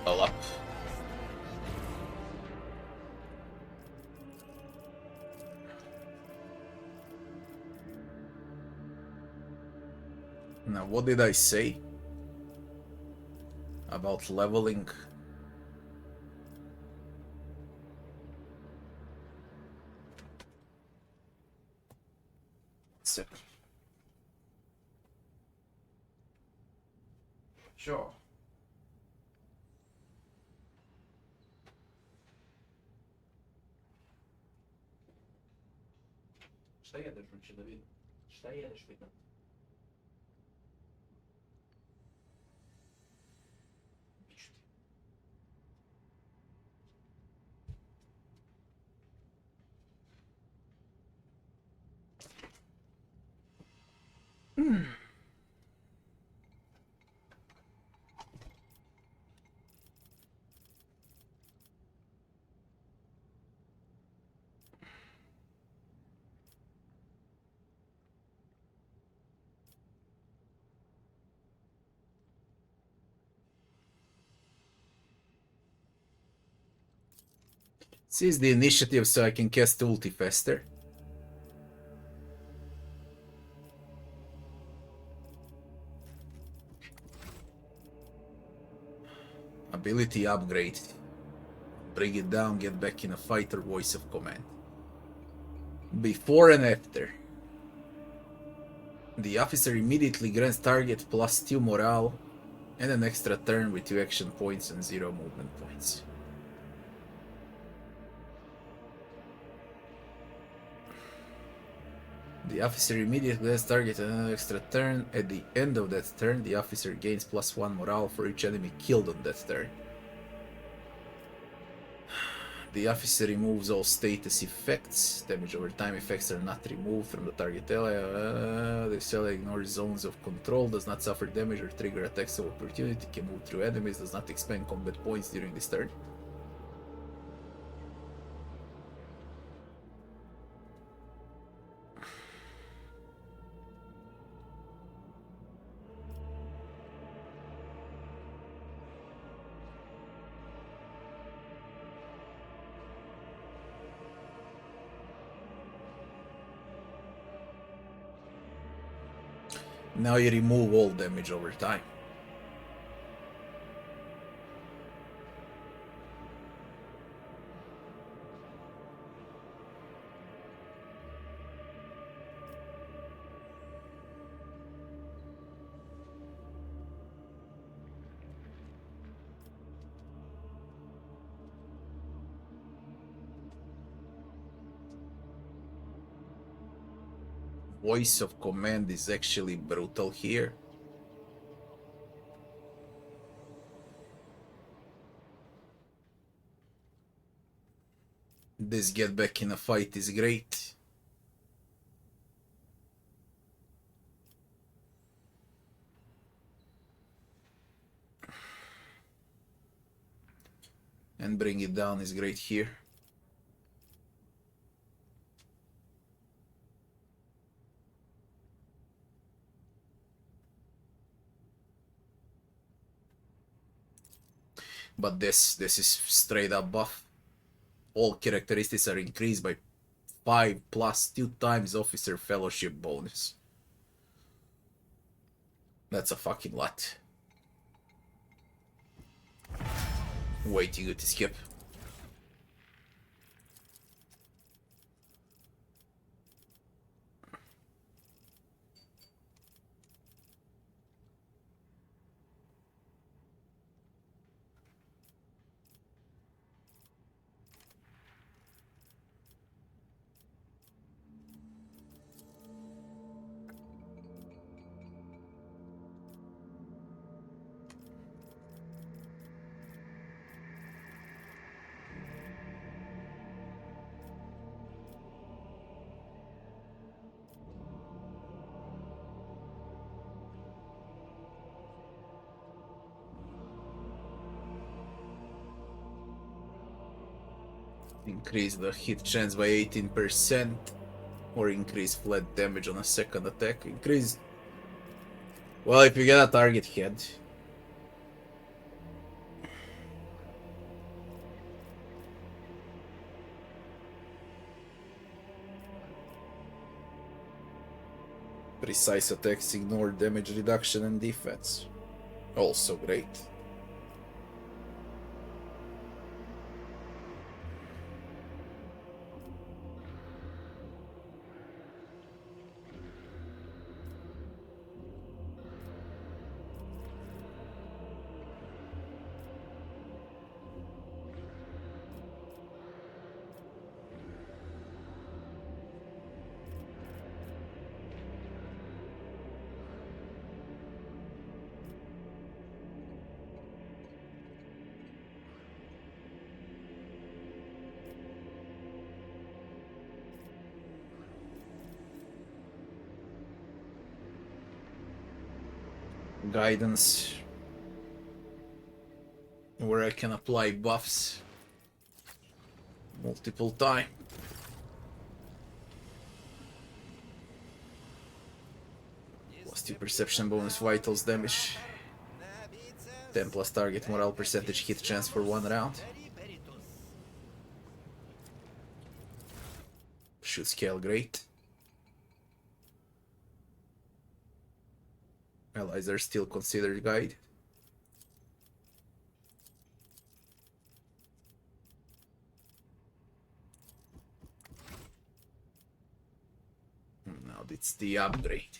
All up. Now, what did I say about leveling? Second. Sure. Šta jedeš uče da vidim? Šta jedeš vidim? This is the initiative so I can cast ulti faster. Ability upgrade. Bring it down, get back in a fighter, voice of command. Before and after. The officer immediately grants target plus 2 morale and an extra turn with 2 action points and 0 movement points. The officer immediately grants target and an extra turn. At the end of that turn, the officer gains plus 1 morale for each enemy killed on that turn. The officer removes all status effects. Damage over time effects are not removed from the target ally. The ally ignores zones of control, does not suffer damage or trigger attacks of opportunity, can move through enemies, does not expend combat points during this turn. Now you remove all damage over time. Voice of command is actually brutal here. This get back in a fight is great. And bring it down is great here. But this is straight up buff. All characteristics are increased by 5 plus 2 times officer fellowship bonus. That's a fucking lot. Way too good to skip. Increase the hit chance by 18%, or increase flat damage on a second attack. Increase. Well, if you get a target hit. Precise attacks ignore damage reduction and defense. Also great. Guidance, where I can apply buffs multiple times. +2 perception bonus, vitals damage. 10 plus target morale percentage hit chance for 1 round. Should scale great. Allies are still considered guide. Now it's the upgrade.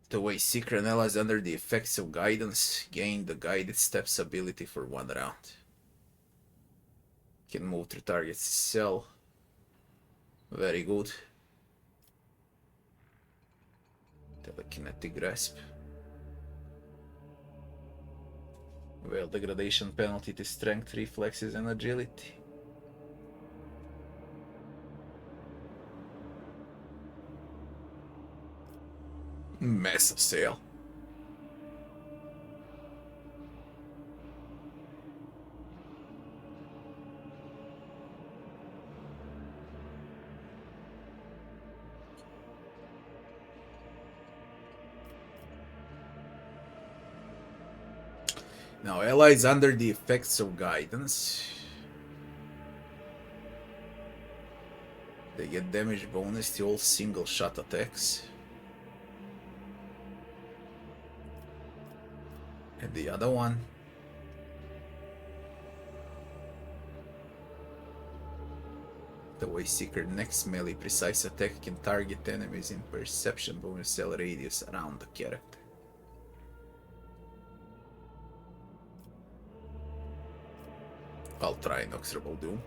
The way Seeker and allies under the effects of guidance gain the guided steps ability for 1 round. Can move through target's cell. Very good. Telekinetic grasp. Well, degradation penalty to strength, reflexes, and agility. Massive sale. Now, allies under the effects of guidance. They get damage bonus to all single shot attacks. And the other one. The way Seeker next melee precise attack can target enemies in perception bonus cell radius around the character. I'll try Inexorable Doom.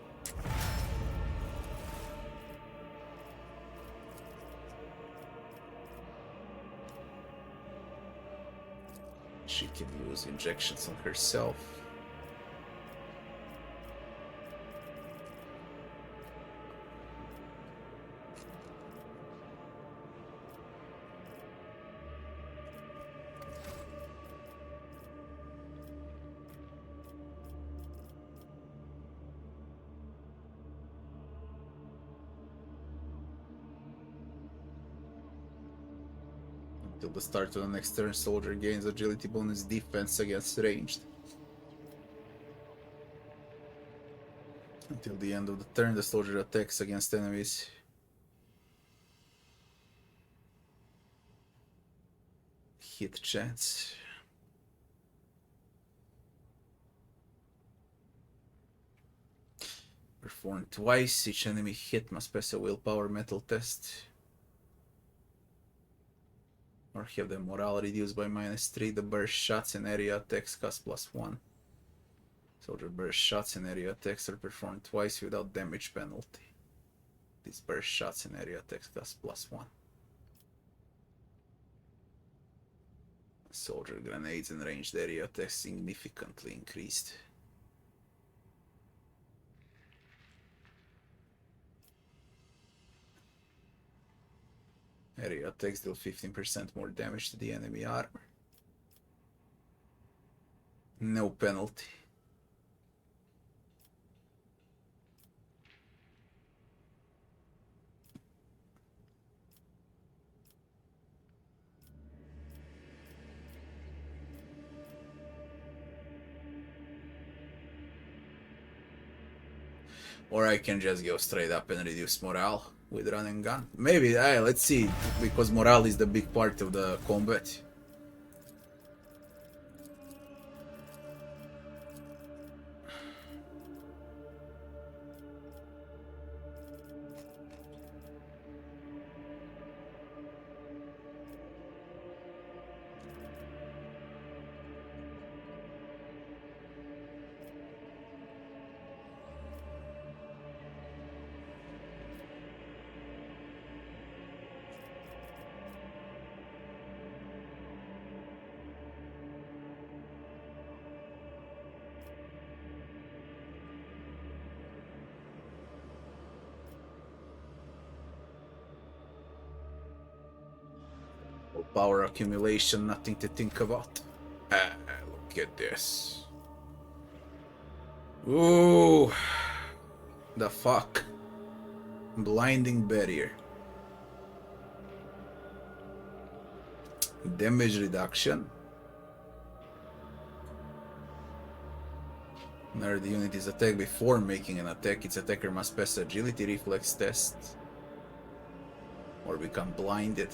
She can use injections on herself. Until the start of the next turn, soldier gains agility bonus defense against ranged. Until the end of the turn, the soldier attacks against enemies. Hit chance. Performed twice. Each enemy hit must pass a willpower metal test. Or have the morale reduced by -3. The burst shots and area attacks cost +1. Soldier burst shots and area attacks are performed twice without damage penalty. These burst shots and area attacks cost +1. Soldier grenades and ranged area attacks significantly increased. Area attacks deal 15% more damage to the enemy armor. No penalty. Or I can just go straight up and reduce morale with run and gun. Maybe, let's see, because morale is the big part of the combat. Power accumulation, nothing to think about. Look at this. Ooh, the fuck. Blinding barrier. Damage reduction. Whenever the unit is attacked before making an attack, its attacker must pass agility reflex test or become blinded.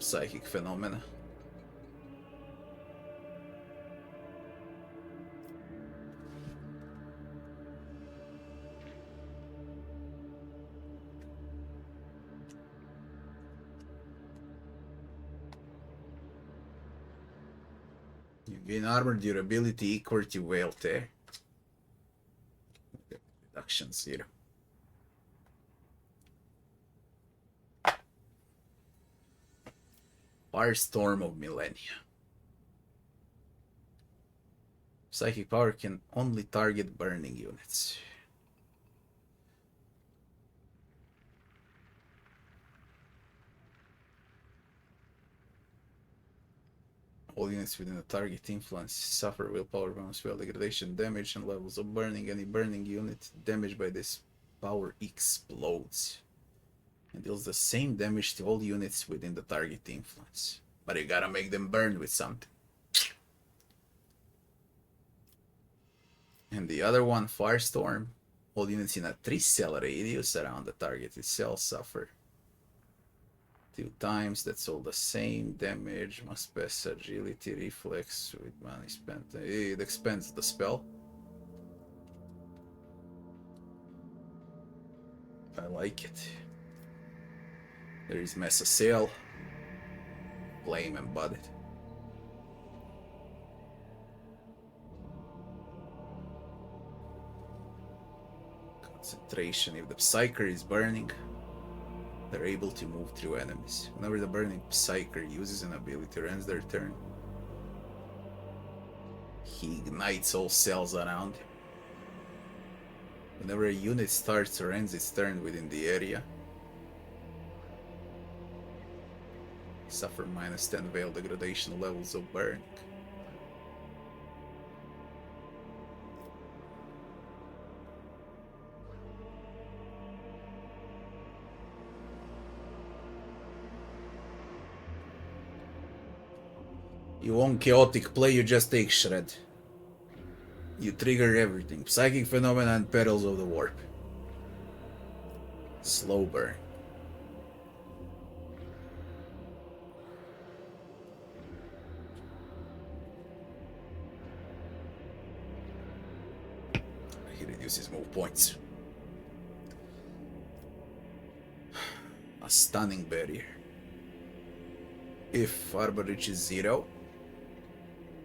Psychic phenomena. You gain armor durability equal to wealth. Reduction 0. Firestorm of Millennia. Psychic power can only target burning units. All units within the target influence suffer willpower bonus, spell degradation, damage, and levels of burning. Any burning unit damaged by this power explodes and deals the same damage to all units within the target influence. But you gotta make them burn with something. And the other one, Firestorm. All units in a 3-cell radius around the target itself suffer 2 times. That's all the same damage. Must pass agility reflex with money spent. It expands the spell. I like it. There is Mass Assail. Flame Embodied. Concentration. If the Psyker is burning, they're able to move through enemies. Whenever the burning Psyker uses an ability or ends their turn, he ignites all cells around him. Whenever a unit starts or ends its turn within the area, suffer -10 veil degradation levels of burning. You won't chaotic play, you just take shred. You trigger everything. Psychic phenomena and perils of the warp. Slow burn. He reduces move points. A stunning barrier. If armor reaches 0,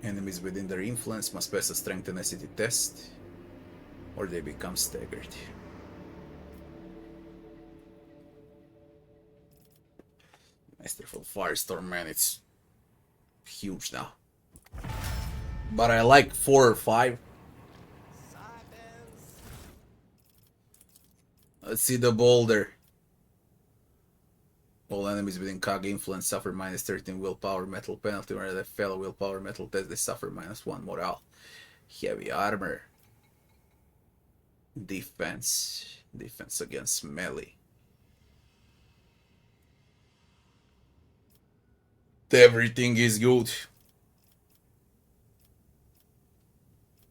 enemies within their influence must pass a strength tenacity test, or they become staggered. Masterful Firestorm, man, it's huge now. But I like 4 or 5. Let's see the boulder. All enemies within COG influence suffer -13 willpower metal penalty. Whenever they fail a willpower metal test, they suffer -1 morale. Heavy armor. Defense. Defense against melee. Everything is good.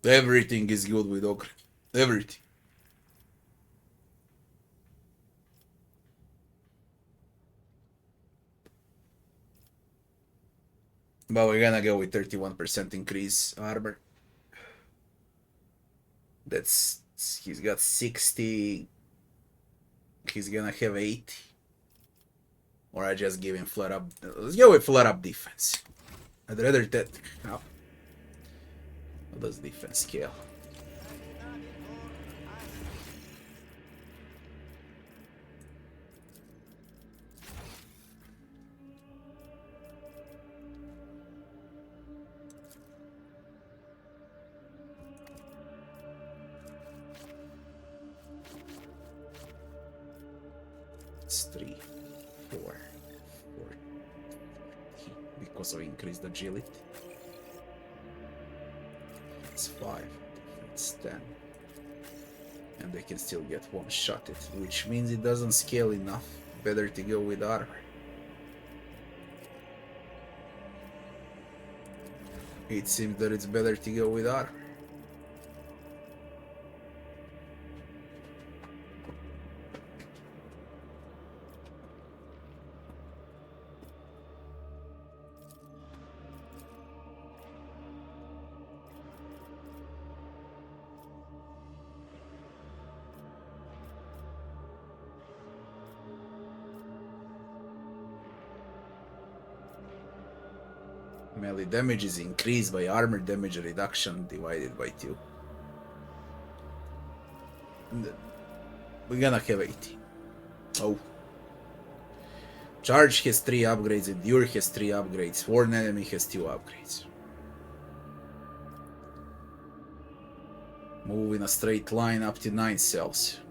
Everything is good with Ogre. Everything. But we're gonna go with 31% increase armor. That's... he's got 60. He's gonna have 80. Or I just give him flat up. Let's go with flat up defense. I'd rather that. How does defense scale? It's 3, 4, 4. Because of increased agility. It's 5. It's 10. And they can still get one-shotted, which means it doesn't scale enough. Better to go with armor. It seems that it's better to go with armor. Melee damage is increased by armor damage reduction divided by 2. We're gonna have 80. Oh. Charge has 3 upgrades, Endure has 3 upgrades, Sworn Enemy has 2 upgrades. Move in a straight line up to 9 cells.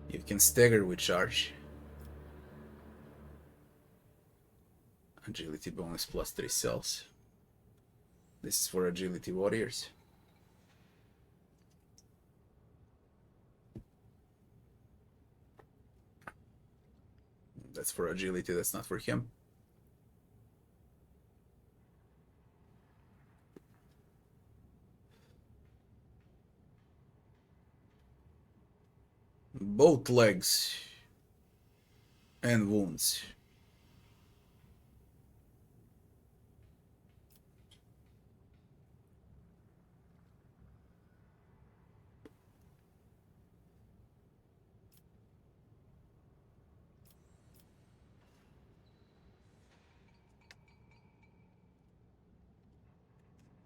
You can stagger with charge. Agility bonus plus 3 cells. This is for agility warriors. That's for agility, that's not for him. Both legs and wounds.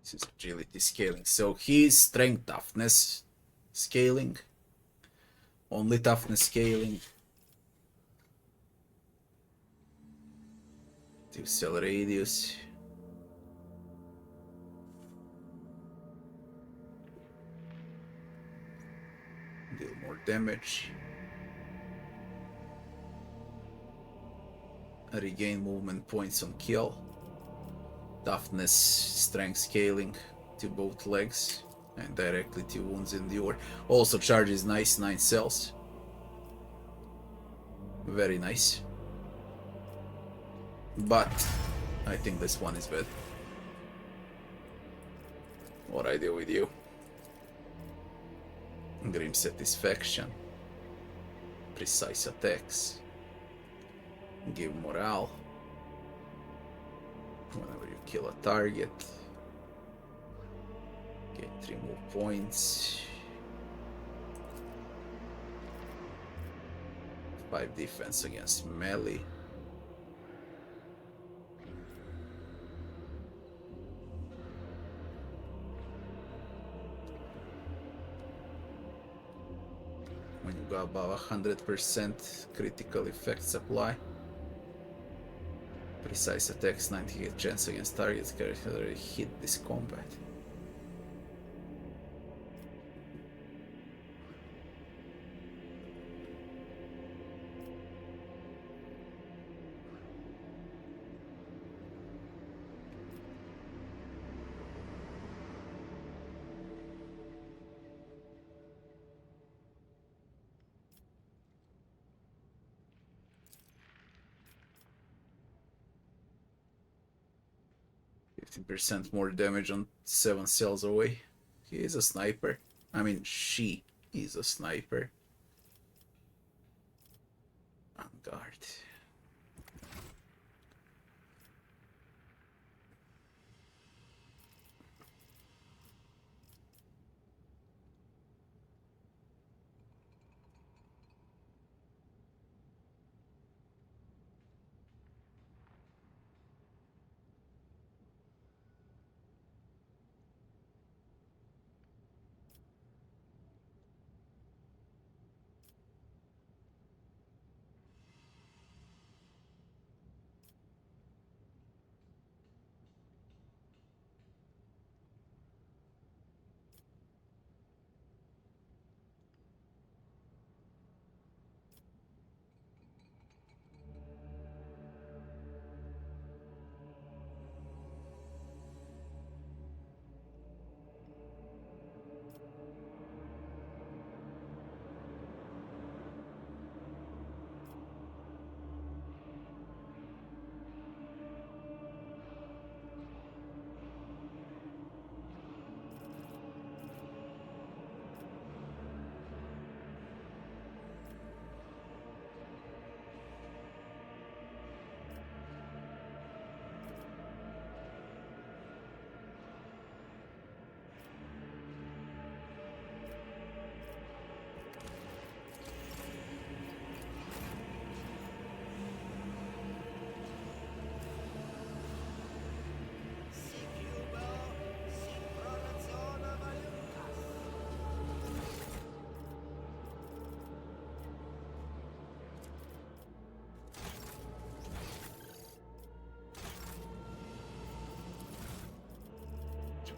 This is agility scaling. So he's strength toughness scaling. Only toughness scaling. 2 cell radius. Deal more damage. Regain movement points on kill. Toughness, strength scaling to both legs and directly to wounds endure. Also charges nice 9 cells. Very nice. But I think this one is better. What I do with you? Grim satisfaction. Precise attacks. Give morale. Whenever you kill a target, get 3 more points. 5 defense against melee. When you go above 100% critical effects apply. Precise attacks, 98 chance against targets character hit this combat. 15% more damage on 7 cells away. He is a sniper. I mean, she is a sniper. On guard.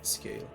Scale.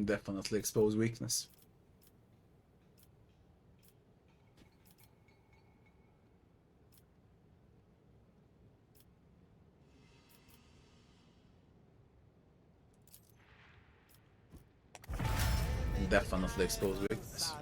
Definitely expose weakness. Definitely expose weakness.